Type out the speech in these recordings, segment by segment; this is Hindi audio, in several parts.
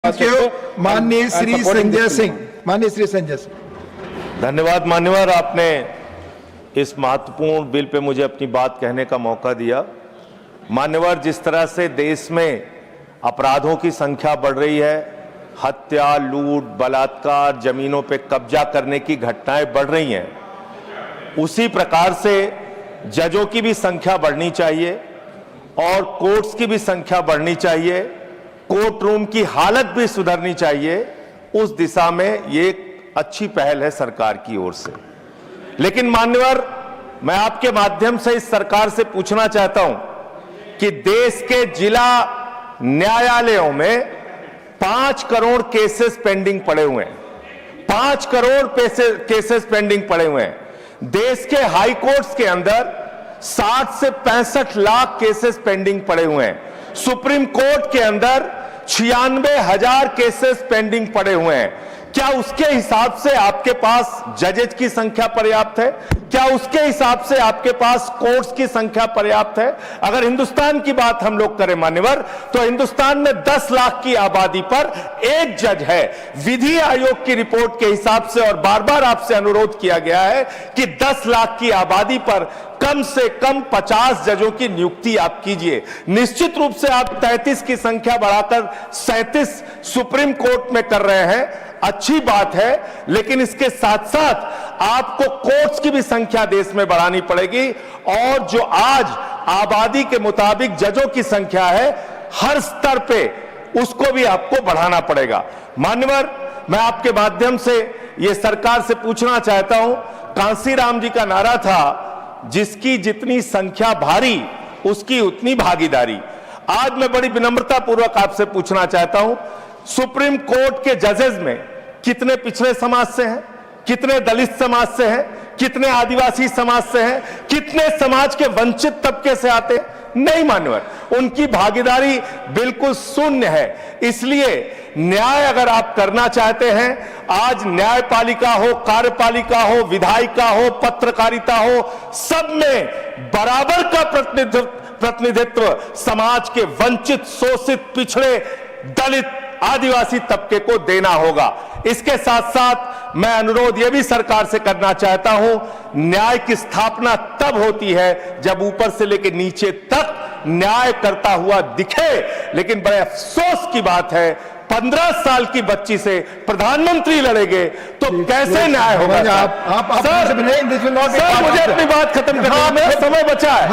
माननीय श्री संजय सिंह, माननीय श्री संजय सिंह। धन्यवाद मान्यवर, आपने इस महत्वपूर्ण बिल पे मुझे अपनी बात कहने का मौका दिया। मान्यवर, जिस तरह से देश में अपराधों की संख्या बढ़ रही है, हत्या, लूट, बलात्कार, जमीनों पे कब्जा करने की घटनाएं बढ़ रही हैं, उसी प्रकार से जजों की भी संख्या बढ़नी चाहिए और कोर्ट्स की भी संख्या बढ़नी चाहिए, कोर्ट रूम की हालत भी सुधरनी चाहिए। उस दिशा में ये एक अच्छी पहल है सरकार की ओर से। लेकिन मान्यवर, मैं आपके माध्यम से इस सरकार से पूछना चाहता हूं कि देश के जिला न्यायालयों में 5 करोड़ केसेस पेंडिंग पड़े हुए हैं। 5 करोड़ केसेस पेंडिंग पड़े हुए हैं। देश के हाई कोर्ट्स के अंदर 60 से 65 लाख केसेस पेंडिंग पड़े हुए हैं। सुप्रीम कोर्ट के अंदर 96,000 केसेस पेंडिंग पड़े हुए हैं। क्या उसके हिसाब से आपके पास जजेज की संख्या पर्याप्त है? क्या उसके हिसाब से आपके पास कोर्ट्स की संख्या पर्याप्त है? अगर हिंदुस्तान की बात हम लोग करें मान्यवर, तो हिंदुस्तान में 10 लाख की आबादी पर एक जज है। विधि आयोग की रिपोर्ट के हिसाब से, और बार बार आपसे अनुरोध किया गया है कि 10 लाख की आबादी पर कम से कम 50 जजों की नियुक्ति आप कीजिए। निश्चित रूप से आप 33 की संख्या बढ़ाकर 37 सुप्रीम कोर्ट में कर रहे हैं, अच्छी बात है, लेकिन इसके साथ साथ आपको कोर्ट्स की भी संख्या देश में बढ़ानी पड़ेगी। और जो आज आबादी के मुताबिक जजों की संख्या है, हर स्तर पे उसको भी आपको बढ़ाना पड़ेगा। मान्यवर, मैं आपके माध्यम से यह सरकार से पूछना चाहता हूं, कांसीराम जी का नारा था, जिसकी जितनी संख्या भारी उसकी उतनी भागीदारी। आज मैं बड़ी विनम्रता पूर्वक आपसे पूछना चाहता हूं, सुप्रीम कोर्ट के जजेस में कितने पिछड़े समाज से हैं, कितने दलित समाज से हैं, कितने आदिवासी समाज से हैं, कितने समाज के वंचित तबके से आते हैं? नहीं मान्यवर, उनकी भागीदारी बिल्कुल शून्य है। इसलिए न्याय अगर आप करना चाहते हैं, आज न्यायपालिका हो, कार्यपालिका हो, विधायिका हो, पत्रकारिता हो, सब में बराबर का प्रतिनिधित्व समाज के वंचित, शोषित, पिछड़े, दलित, आदिवासी तबके को देना होगा। इसके साथ साथ मैं अनुरोध यह भी सरकार से करना चाहता हूं, न्याय की स्थापना तब होती है जब ऊपर से लेकर नीचे तक न्याय करता हुआ दिखे। लेकिन बड़े अफसोस की बात है, 15 साल की बच्ची से प्रधानमंत्री लड़ेंगे तो कैसे न्याय होगा? सर, मुझे अपनी बात खत्म करना है, मेरा समय बचा है।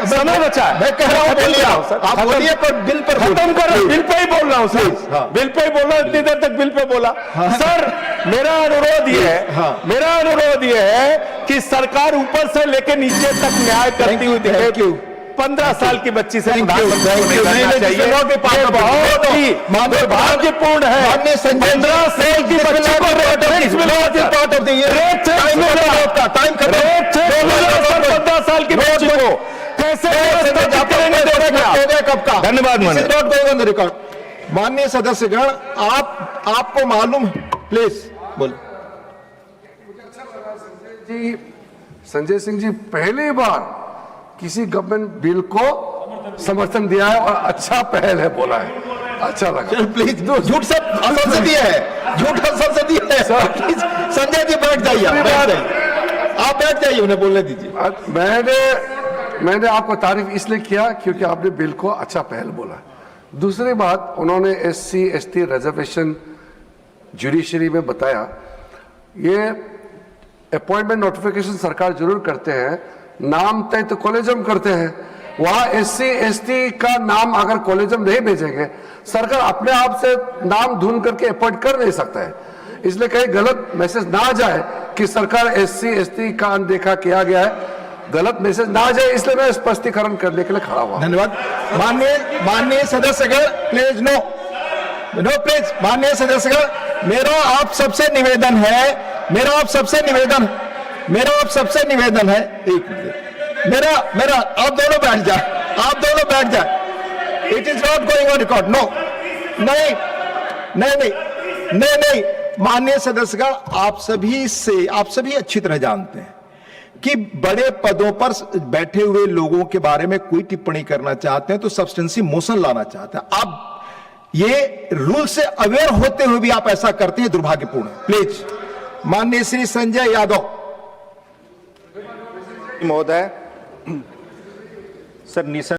समय बचा है, मैं कह रहा हूं सर, आप बोलिए, पर बिल पर खत्म कर रहा हूं, बिल पे ही बोल रहा हूं सर, बिल पे ही बोल रहा हूं, इतनी देर तक बिल पे बोला। सर, मेरा अनुरोध ये है कि सरकार ऊपर से लेकर नीचे तक न्याय करती हुई दिखे। 15 साल की बच्ची से बहुत ही दुर्भाग्यपूर्ण है। 15 साल की बच्ची को 15 साल की बच्ची को कैसे? धन्यवाद माननीय सदस्यगण, आपको मालूम है, प्लीज बोलो। संजय सिंह जी पहली बार किसी गवर्नमेंट बिल को समर्थन दिया है और अच्छा पहल है बोला है, अच्छा लगा। प्लीज, झूठ सब असंसदीय है, झूठ असंसदीय है। संजय जी बैठ जाइए, आप बैठ जाइए, उन्हें बोलने दीजिए। मैंने आपको तारीफ इसलिए किया क्योंकि आपने बिल को अच्छा पहल बोला। दूसरी बात, उन्होंने SC ST रिजर्वेशन जुडिशरी में बताया, ये अपॉइंटमेंट नोटिफिकेशन सरकार जरूर करते हैं, नाम तय तो कॉलेजम करते हैं। वहां SC ST का नाम अगर कॉलेजम नहीं भेजेंगे, सरकार अपने आप से नाम ढूंढ करके अपॉइंट कर नहीं सकता है। इसलिए कहीं गलत मैसेज ना जाए कि सरकार SC ST का अनदेखा किया गया है, गलत मैसेज ना जाए, इसलिए मैं स्पष्टीकरण करने के लिए खड़ा हुआ। धन्यवाद। माननीय सदस्यगण, प्लीज नो प्लीज। माननीय सदस्यगण, मेरा आप सबसे निवेदन है, एक मेरा आप दोनों बैठ जाए, it is not going on record. No, नहीं। माननीय सदस्यगण, आप सभी अच्छी तरह जानते हैं कि बड़े पदों पर बैठे हुए लोगों के बारे में कोई टिप्पणी करना चाहते हैं तो सब्सटेंसी मोशन लाना चाहते हैं। अब ये रूल से अवेयर होते हुए भी आप ऐसा करते हैं, दुर्भाग्यपूर्ण है। प्लीज माननीय श्री संजय यादव महोदय। सर